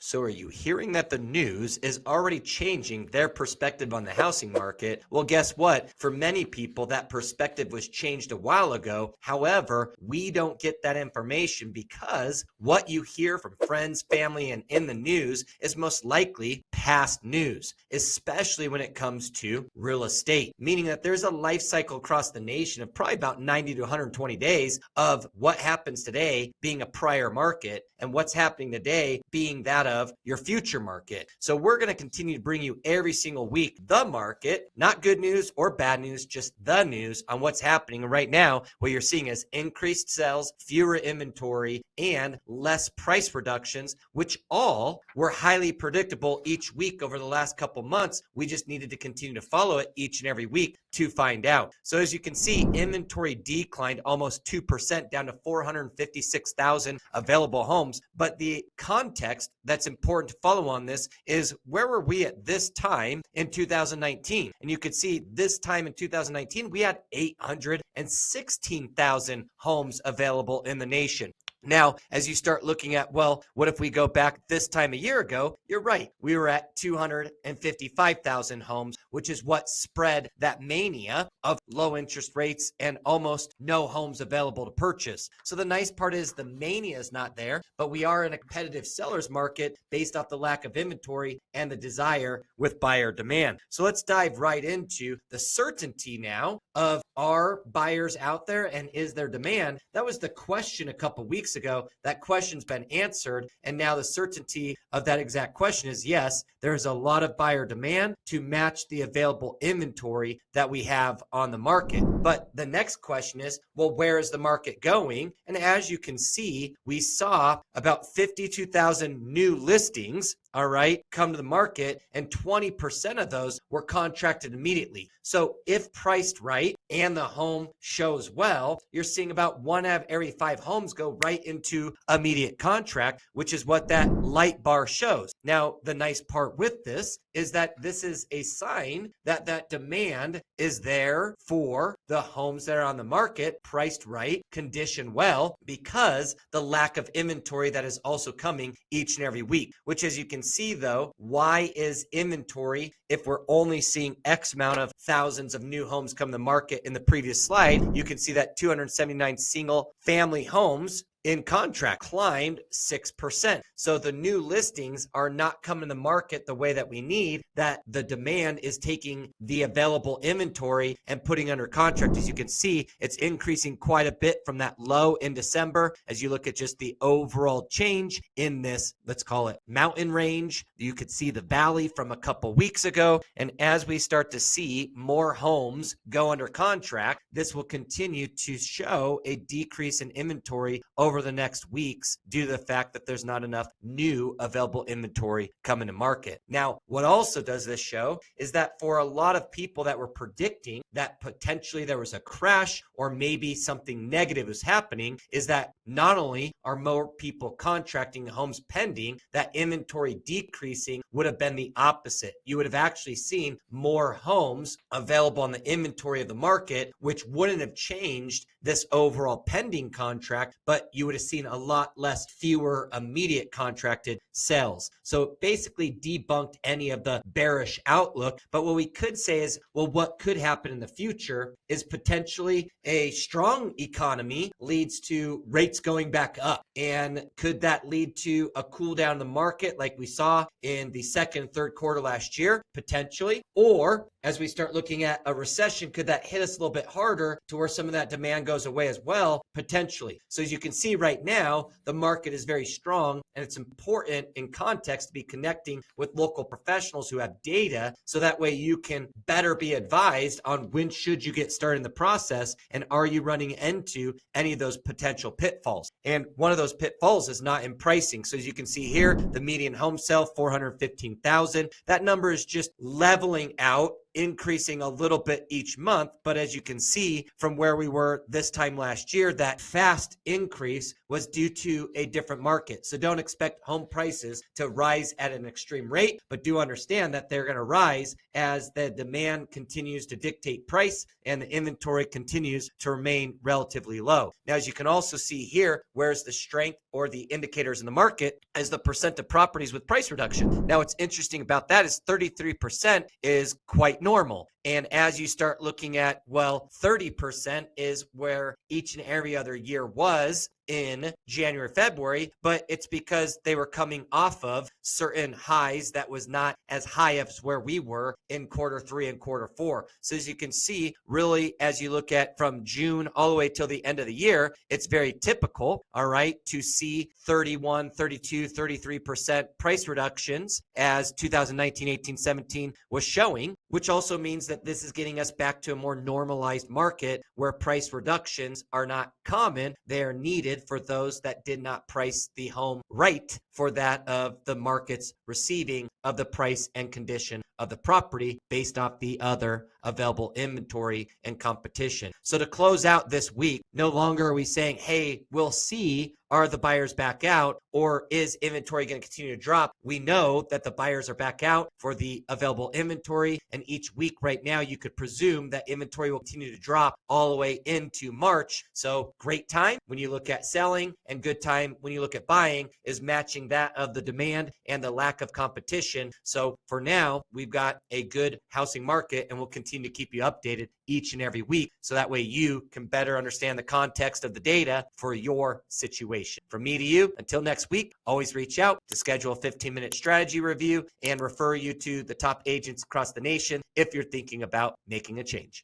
So are you hearing that the news is already changing their perspective on the housing market? Well, guess what? For many people, that perspective was changed a while ago. However, we don't get that information because what you hear from friends, family, and in the news is most likely past news, especially when it comes to real estate, meaning that there's a life cycle across the nation of probably about 90 to 120 days of what happens today being a prior market and what's happening today being that of your future market. So we're going to continue to bring you every single week the market, not good news or bad news, just the news on what's happening right now. What you're seeing is increased sales, fewer inventory, and less price reductions, which all were highly predictable each week over the last couple months. We just needed to continue to follow it each and every week to find out. So as you can see, inventory declined almost 2% down to 456,000 available homes. But the context that's important to follow on this is where were we at this time in 2019? And you could see this time in 2019, we had 816,000 homes available in the nation. Now, as you start looking at, well, what if we go back this time a year ago? You're right. We were at 255,000 homes, which is what spread that mania of low interest rates and almost no homes available to purchase. So the nice part is the mania is not there, but we are in a competitive seller's market based off the lack of inventory and the desire with buyer demand. So let's dive right into the certainty now of are buyers out there and is there demand? That was the question a couple weeks ago. That question's been answered. And now the certainty of that exact question is yes, there's a lot of buyer demand to match the available inventory that we have on the market. But the next question is, well, where is the market going? And as you can see, we saw about 52,000 new listings, all right, come to the market, and 20% of those were contracted immediately. So if priced right and the home shows well, you're seeing about 1 out of every 5 homes go right into immediate contract, which is what that light bar shows. Now, the nice part with this is that this is a sign that that demand is there for the homes that are on the market, priced right, conditioned well, because the lack of inventory that is also coming each and every week, which as you can see though, why is inventory, if we're only seeing X amount of thousands of new homes come to the market in the previous slide, you can see that 279 single family homes in contract climbed 6%. So the new listings are not coming to the market the way that we need, that the demand is taking the available inventory and putting under contract. As you can see, it's increasing quite a bit from that low in December. As you look at just the overall change in this, let's call it mountain range, you could see the valley from a couple weeks ago. And as we start to see more homes go under contract, this will continue to show a decrease in inventory over the next weeks due to the fact that there's not enough new available inventory coming to market. Now, what also does this show is that for a lot of people that were predicting that potentially there was a crash or maybe something negative was happening, is that not only are more people contracting homes pending, that inventory decreasing would have been the opposite. You would have actually seen more homes available on the inventory of the market, which wouldn't have changed this overall pending contract, but you would have seen a lot fewer immediate contracted sales. So it basically debunked any of the bearish outlook. But what we could say is, well, what could happen in the future is potentially a strong economy leads to rates going back up. And could that lead to a cool down in the market like we saw in the second and third quarter last year? Potentially. Or as we start looking at a recession, could that hit us a little bit harder to where some of that demand goes away as well? Potentially. So as you can see right now, the market is very strong, and it's important in context to be connecting with local professionals who have data, so that way you can better be advised on when should you get started in the process, and are you running into any of those potential pitfalls. And one of those pitfalls is not in pricing. So as you can see here, the median home sale, 415,000. That number is just leveling out, increasing a little bit each month. But as you can see from where we were this time last year, that fast increase was due to a different market. So don't expect home prices to rise at an extreme rate, but do understand that they're going to rise as the demand continues to dictate price and the inventory continues to remain relatively low. Now, as you can also see here, where's the strength or the indicators in the market as the percent of properties with price reduction. Now, what's interesting about that is 33% is quite normal. And as you start looking at, well, 30% is where each and every other year was in January, February, but it's because they were coming off of certain highs that was not as high as where we were in quarter 3 and quarter 4. So as you can see, really, as you look at from June all the way till the end of the year, it's very typical, all right, to see 31, 32, 33% price reductions as 2019, 18, 17 was showing, which also means that this is getting us back to a more normalized market where price reductions are not common. They are needed for those that did not price the home right for that of the market's receiving of the price and condition of the property based off the other available inventory and competition. So to close out this week, no longer are we saying, hey, we'll see, are the buyers back out or is inventory going to continue to drop? We know that the buyers are back out for the available inventory, and each week right now you could presume that inventory will continue to drop all the way into March. So great time when you look at selling and good time when you look at buying is matching that of the demand and the lack of competition. So for now, we've got a good housing market and we'll continue to keep you updated each and every week so that way you can better understand the context of the data for your situation. From me to you, until next week, always reach out to schedule a 15-minute strategy review and refer you to the top agents across the nation if you're thinking about making a change.